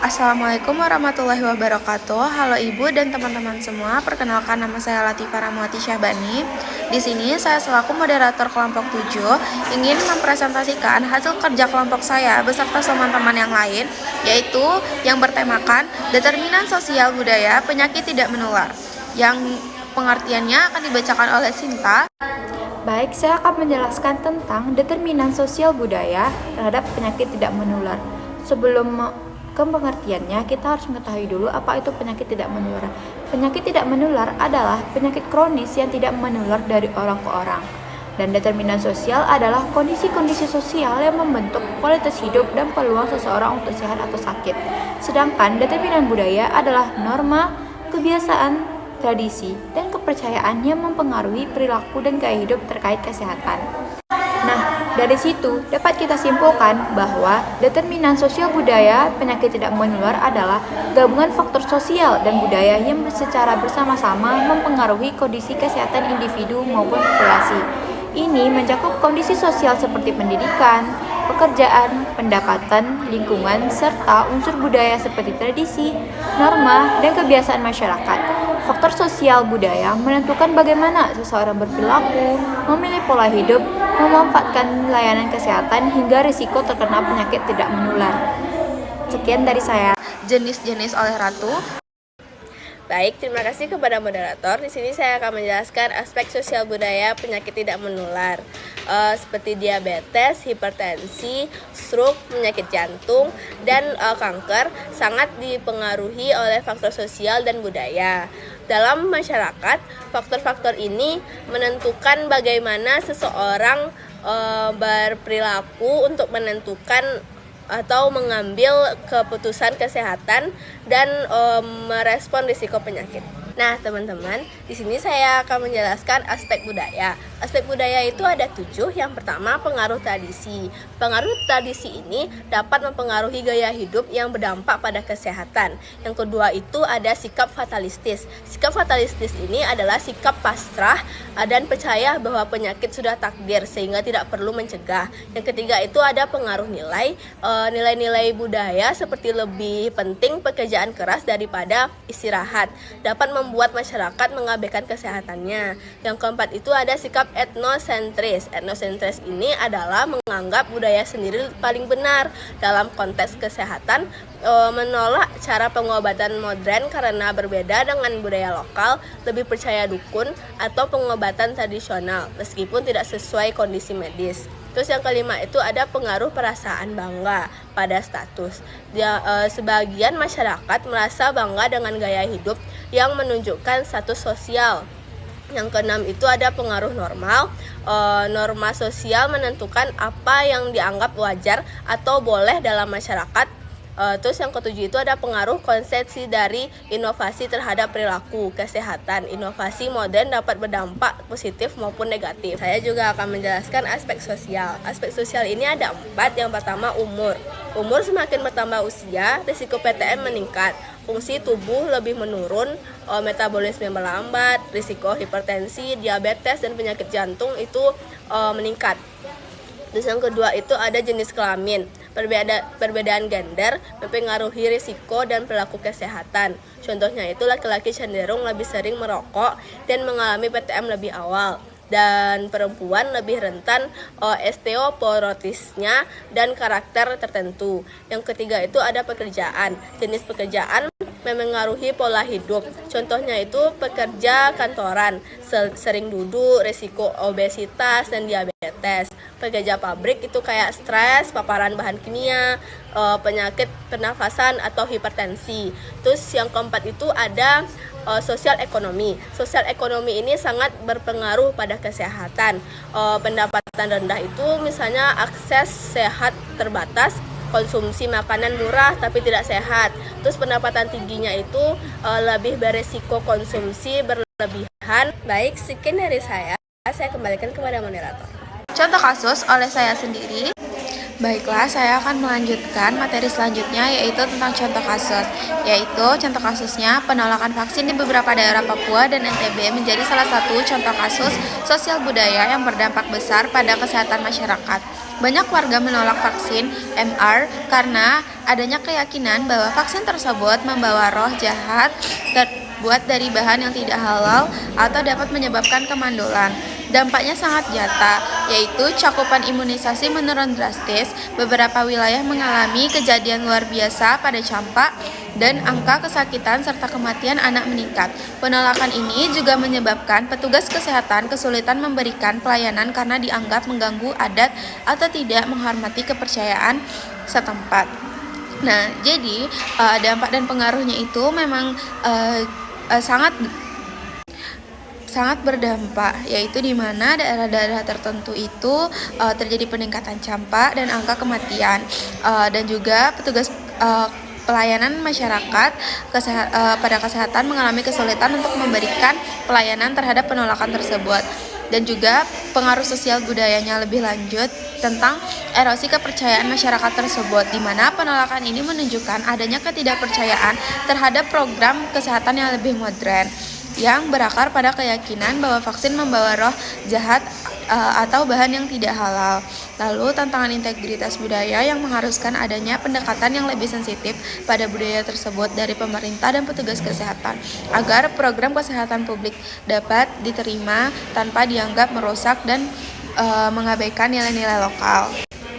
Assalamualaikum warahmatullahi wabarakatuh. Halo Ibu dan teman-teman semua. Perkenalkan, nama saya Latifah Rahmawati Syahbani. Di sini saya selaku moderator kelompok 7 ingin mempresentasikan hasil kerja kelompok saya beserta teman-teman yang lain, yaitu yang bertemakan determinan sosial budaya penyakit tidak menular, yang pengertiannya akan dibacakan oleh Sinta. Baik, saya akan menjelaskan tentang determinan sosial budaya terhadap penyakit tidak menular. Sebelum ke pengertiannya, kita harus mengetahui dulu apa itu penyakit tidak menular. Penyakit tidak menular adalah penyakit kronis yang tidak menular dari orang ke orang. Dan determinan sosial adalah kondisi-kondisi sosial yang membentuk kualitas hidup dan peluang seseorang untuk sehat atau sakit. Sedangkan determinan budaya adalah norma, kebiasaan, tradisi, dan kepercayaan yang mempengaruhi perilaku dan gaya hidup terkait kesehatan. Nah, dari situ dapat kita simpulkan bahwa determinan sosial budaya penyakit tidak menular adalah gabungan faktor sosial dan budaya yang secara bersama-sama mempengaruhi kondisi kesehatan individu maupun populasi. Ini mencakup kondisi sosial seperti pendidikan, pekerjaan, pendapatan, lingkungan, serta unsur budaya seperti tradisi, norma, dan kebiasaan masyarakat. Faktor sosial budaya menentukan bagaimana seseorang berperilaku, memilih pola hidup, memanfaatkan layanan kesehatan, hingga risiko terkena penyakit tidak menular. Sekian dari saya. Jenis-jenis oleh Ratu. Baik, terima kasih kepada moderator. Di sini saya akan menjelaskan aspek sosial budaya penyakit tidak menular, seperti diabetes, hipertensi, stroke, penyakit jantung, dan kanker sangat dipengaruhi oleh faktor sosial dan budaya. Dalam masyarakat, faktor-faktor ini menentukan bagaimana seseorang berperilaku untuk menentukan atau mengambil keputusan kesehatan dan merespon risiko penyakit. Nah, teman-teman, di sini saya akan menjelaskan aspek budaya. Aspek budaya itu ada 7. Yang pertama, pengaruh tradisi. Pengaruh tradisi ini dapat mempengaruhi gaya hidup yang berdampak pada kesehatan. Yang kedua itu ada sikap fatalistis. Sikap fatalistis ini adalah sikap pasrah dan percaya bahwa penyakit sudah takdir sehingga tidak perlu mencegah. Yang ketiga itu ada pengaruh nilai. Nilai-nilai budaya seperti lebih penting pekerjaan keras daripada istirahat dapat membuat masyarakat mengabaikan kesehatannya. Yang keempat itu ada sikap etnosentris. Etnosentris ini adalah menganggap budaya sendiri paling benar dalam konteks kesehatan, menolak cara pengobatan modern karena berbeda dengan budaya lokal, lebih percaya dukun atau pengobatan tradisional meskipun tidak sesuai kondisi medis. Terus yang kelima itu ada pengaruh perasaan bangga pada status. Sebagian masyarakat merasa bangga dengan gaya hidup yang menunjukkan status sosial. Yang keenam itu ada pengaruh normal. Norma sosial menentukan apa yang dianggap wajar atau boleh dalam masyarakat. Terus yang ketujuh itu ada pengaruh konsepsi dari inovasi terhadap perilaku kesehatan. Inovasi modern dapat berdampak positif maupun negatif. Saya juga akan menjelaskan aspek sosial. Aspek sosial ini ada 4. Yang pertama, umur. Umur semakin bertambah usia, risiko PTM meningkat, fungsi tubuh lebih menurun, metabolisme melambat, risiko hipertensi, diabetes, dan penyakit jantung itu meningkat. Terus yang kedua itu ada jenis kelamin. Perbedaan gender mempengaruhi risiko dan perilaku kesehatan. Contohnya itu laki-laki cenderung lebih sering merokok dan mengalami PTM lebih awal. Dan perempuan lebih rentan osteoporotisnya dan karakter tertentu. Yang ketiga itu ada pekerjaan. Jenis pekerjaan memengaruhi pola hidup. Contohnya itu pekerja kantoran, sering duduk, risiko obesitas dan diabetes. Pekerja pabrik itu kayak stres, paparan bahan kimia, penyakit pernafasan atau hipertensi. Terus yang keempat itu ada sosial ekonomi. Sosial ekonomi ini sangat berpengaruh pada kesehatan. Pendapatan rendah itu misalnya akses sehat terbatas, konsumsi makanan murah tapi tidak sehat. Terus pendapatan tingginya itu lebih beresiko konsumsi berlebihan. Baik, sekian dari saya kembalikan kepada moderator. Contoh kasus oleh saya sendiri. Baiklah, saya akan melanjutkan materi selanjutnya yaitu tentang contoh kasus. Yaitu contoh kasusnya penolakan vaksin di beberapa daerah Papua dan NTB menjadi salah satu contoh kasus sosial budaya yang berdampak besar pada kesehatan masyarakat. Banyak warga menolak vaksin MR karena adanya keyakinan bahwa vaksin tersebut membawa roh jahat terbuat dari bahan yang tidak halal atau dapat menyebabkan kemandulan. Dampaknya sangat nyata, yaitu cakupan imunisasi menurun drastis, beberapa wilayah mengalami kejadian luar biasa pada campak, dan angka kesakitan serta kematian anak meningkat. Penolakan ini juga menyebabkan petugas kesehatan kesulitan memberikan pelayanan karena dianggap mengganggu adat atau tidak menghormati kepercayaan setempat. Nah, jadi dampak dan pengaruhnya itu memang sangat berdampak, yaitu di mana daerah-daerah tertentu itu terjadi peningkatan campak dan angka kematian, dan juga petugas pelayanan masyarakat pada kesehatan mengalami kesulitan untuk memberikan pelayanan terhadap penolakan tersebut. Dan juga pengaruh sosial budayanya lebih lanjut tentang erosi kepercayaan masyarakat tersebut, di mana penolakan ini menunjukkan adanya ketidakpercayaan terhadap program kesehatan yang lebih modern, yang berakar pada keyakinan bahwa vaksin membawa roh jahat atau bahan yang tidak halal. Lalu tantangan integritas budaya yang mengharuskan adanya pendekatan yang lebih sensitif pada budaya tersebut dari pemerintah dan petugas kesehatan agar program kesehatan publik dapat diterima tanpa dianggap merusak dan mengabaikan nilai-nilai lokal.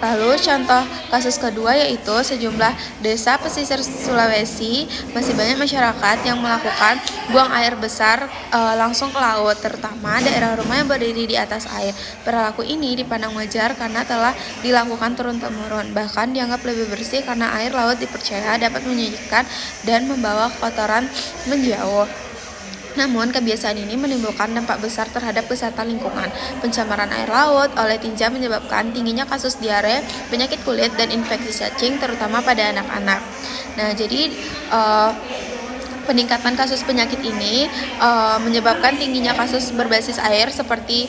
Lalu contoh kasus kedua yaitu sejumlah desa pesisir Sulawesi masih banyak masyarakat yang melakukan buang air besar langsung ke laut, terutama daerah rumah yang berdiri di atas air. Perilaku ini dipandang wajar karena telah dilakukan turun-temurun, bahkan dianggap lebih bersih karena air laut dipercaya dapat menyucikan dan membawa kotoran menjauh. Namun, kebiasaan ini menimbulkan dampak besar terhadap kesehatan lingkungan. Pencemaran air laut oleh tinja menyebabkan tingginya kasus diare, penyakit kulit, dan infeksi cacing, terutama pada anak-anak. Nah, jadi peningkatan kasus penyakit ini menyebabkan tingginya kasus berbasis air seperti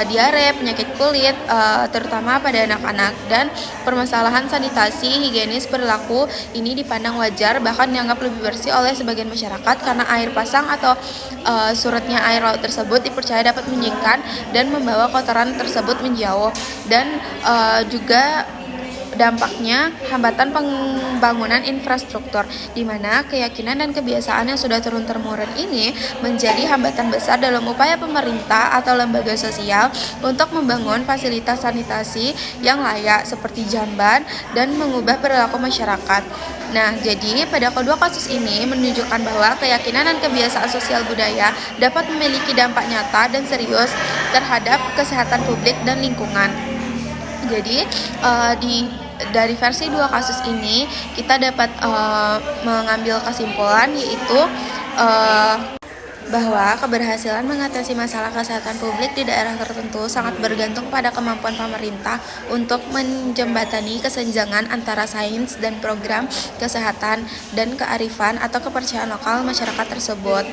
diare, penyakit kulit, terutama pada anak-anak, dan permasalahan sanitasi higienis perilaku ini dipandang wajar, bahkan dianggap lebih bersih oleh sebagian masyarakat karena air pasang atau surutnya air laut tersebut dipercaya dapat menyingkirkan dan membawa kotoran tersebut menjauh, dan juga dampaknya hambatan pembangunan infrastruktur, di mana keyakinan dan kebiasaan yang sudah turun-temurun ini menjadi hambatan besar dalam upaya pemerintah atau lembaga sosial untuk membangun fasilitas sanitasi yang layak seperti jamban dan mengubah perilaku masyarakat. Nah, jadi pada kedua kasus ini menunjukkan bahwa keyakinan dan kebiasaan sosial budaya dapat memiliki dampak nyata dan serius terhadap kesehatan publik dan lingkungan. Jadi dari versi dua kasus ini kita dapat mengambil kesimpulan, yaitu bahwa keberhasilan mengatasi masalah kesehatan publik di daerah tertentu sangat bergantung pada kemampuan pemerintah untuk menjembatani kesenjangan antara sains dan program kesehatan dan kearifan atau kepercayaan lokal masyarakat tersebut.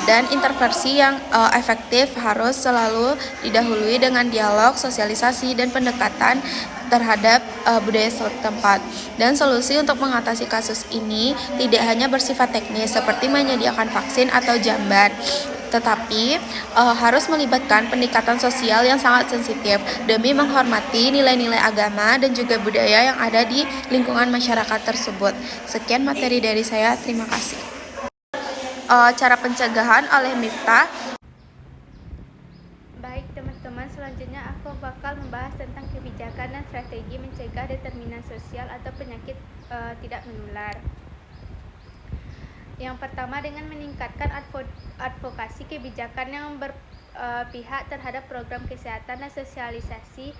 Dan intervensi yang efektif harus selalu didahului dengan dialog, sosialisasi, dan pendekatan terhadap budaya setempat. Dan solusi untuk mengatasi kasus ini tidak hanya bersifat teknis seperti menyediakan vaksin atau jamban, tetapi harus melibatkan pendekatan sosial yang sangat sensitif demi menghormati nilai-nilai agama dan juga budaya yang ada di lingkungan masyarakat tersebut. Sekian materi dari saya, terima kasih. Cara pencegahan oleh Miftah. Baik teman-teman, selanjutnya aku bakal membahas tentang kebijakan dan strategi mencegah determinan sosial atau penyakit tidak menular. Yang pertama, dengan meningkatkan advokasi kebijakan yang berpihak terhadap program kesehatan dan sosialisasi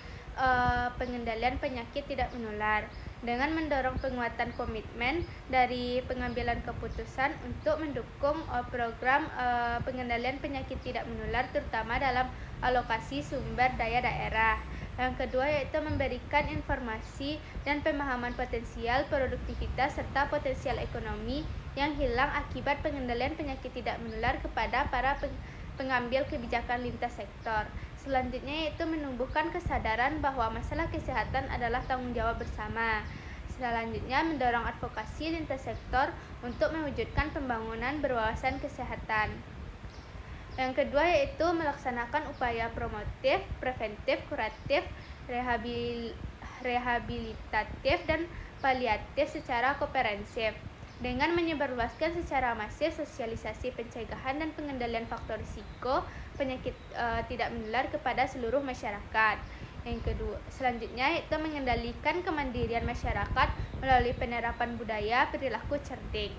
pengendalian penyakit tidak menular, dengan mendorong penguatan komitmen dari pengambilan keputusan untuk mendukung program pengendalian penyakit tidak menular, terutama dalam alokasi sumber daya daerah. Yang kedua yaitu memberikan informasi dan pemahaman potensial produktivitas serta potensial ekonomi yang hilang akibat pengendalian penyakit tidak menular kepada para pengambil kebijakan lintas sektor. Selanjutnya yaitu menumbuhkan kesadaran bahwa masalah kesehatan adalah tanggung jawab bersama. Selanjutnya mendorong advokasi lintas sektor untuk mewujudkan pembangunan berwawasan kesehatan. Yang kedua yaitu melaksanakan upaya promotif, preventif, kuratif, rehabilitatif, dan paliatif secara komprehensif dengan menyebarluaskan secara masif sosialisasi pencegahan dan pengendalian faktor risiko penyakit tidak menular kepada seluruh masyarakat. Yang kedua, selanjutnya yaitu mengendalikan kemandirian masyarakat melalui penerapan budaya perilaku cerdik.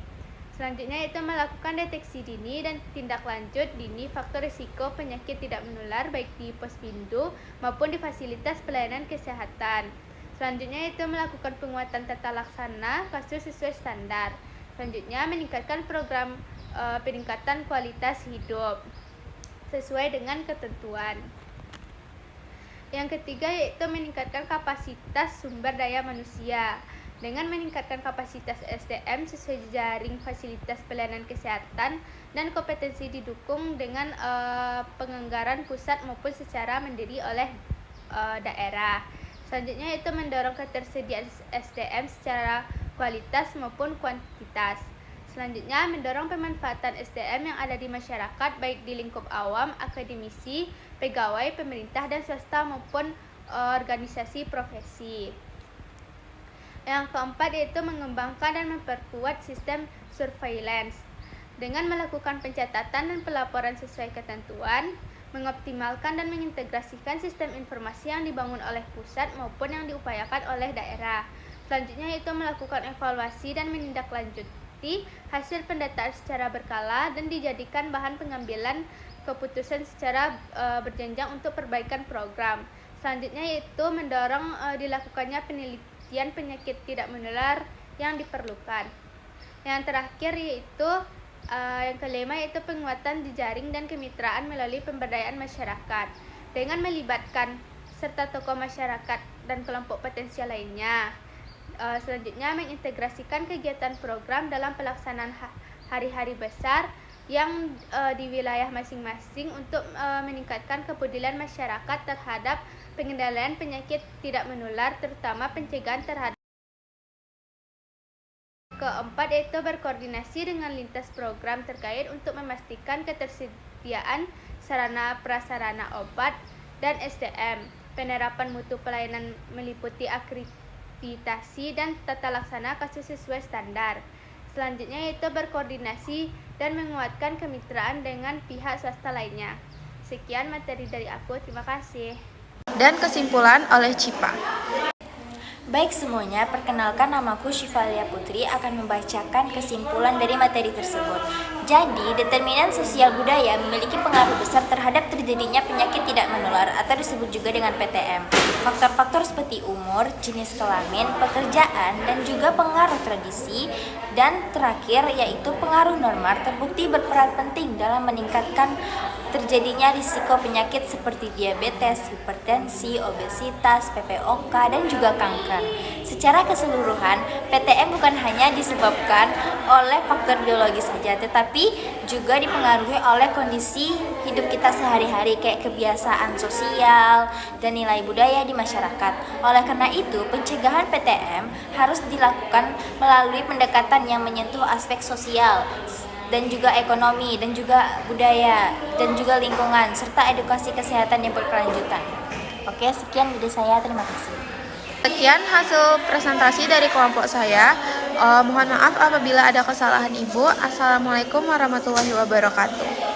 Selanjutnya yaitu melakukan deteksi dini dan tindak lanjut dini faktor risiko penyakit tidak menular baik di Posbindu maupun di fasilitas pelayanan kesehatan. Selanjutnya yaitu melakukan penguatan tata laksana kasus sesuai standar. Selanjutnya meningkatkan program peningkatan kualitas hidup sesuai dengan ketentuan. Yang ketiga yaitu meningkatkan kapasitas sumber daya manusia dengan meningkatkan kapasitas SDM sesuai jaring fasilitas pelayanan kesehatan dan kompetensi didukung dengan penganggaran pusat maupun secara mandiri oleh daerah. Selanjutnya yaitu mendorong ketersediaan SDM secara kualitas maupun kuantitas. Selanjutnya mendorong pemanfaatan SDM yang ada di masyarakat baik di lingkup awam, akademisi, pegawai, pemerintah dan swasta maupun organisasi profesi. Yang keempat yaitu mengembangkan dan memperkuat sistem surveillance dengan melakukan pencatatan dan pelaporan sesuai ketentuan, mengoptimalkan dan mengintegrasikan sistem informasi yang dibangun oleh pusat maupun yang diupayakan oleh daerah. Selanjutnya yaitu melakukan evaluasi dan menindaklanjuti hasil pendataan secara berkala dan dijadikan bahan pengambilan keputusan secara berjenjang untuk perbaikan program. Selanjutnya yaitu mendorong dilakukannya penelitian penyakit tidak menular yang diperlukan. Yang terakhir yaitu yang kelima yaitu penguatan jejaring dan kemitraan melalui pemberdayaan masyarakat dengan melibatkan serta tokoh masyarakat dan kelompok potensial lainnya. Selanjutnya mengintegrasikan kegiatan program dalam pelaksanaan hari-hari besar yang di wilayah masing-masing untuk meningkatkan kepedulian masyarakat terhadap pengendalian penyakit tidak menular terutama pencegahan terhadap. Keempat yaitu berkoordinasi dengan lintas program terkait untuk memastikan ketersediaan sarana prasarana obat dan SDM. Penerapan mutu pelayanan meliputi akreditasi dan tata laksana kasus sesuai standar. Selanjutnya yaitu berkoordinasi dan menguatkan kemitraan dengan pihak swasta lainnya. Sekian materi dari aku, terima kasih. Dan kesimpulan oleh Cipa. Baik semuanya, perkenalkan namaku Syifalia Putri akan membacakan kesimpulan dari materi tersebut. Jadi, determinan sosial budaya memiliki pengaruh besar terhadap terjadinya penyakit tidak menular atau disebut juga dengan PTM. Faktor-faktor seperti umur, jenis kelamin, pekerjaan, dan juga pengaruh tradisi. Dan terakhir yaitu pengaruh norma terbukti berperan penting dalam meningkatkan terjadinya risiko penyakit seperti diabetes, hipertensi, obesitas, PPOK, dan juga kanker. Secara keseluruhan, PTM bukan hanya disebabkan oleh faktor biologis saja, tetapi juga dipengaruhi oleh kondisi hidup kita sehari-hari kayak kebiasaan sosial dan nilai budaya di masyarakat. Oleh karena itu, pencegahan PTM harus dilakukan melalui pendekatan yang menyentuh aspek sosial dan juga ekonomi dan juga budaya dan juga lingkungan serta edukasi kesehatan yang berkelanjutan. Oke, sekian dari saya, terima kasih. Sekian hasil presentasi dari kelompok saya. Mohon maaf apabila ada kesalahan Ibu. Assalamualaikum warahmatullahi wabarakatuh.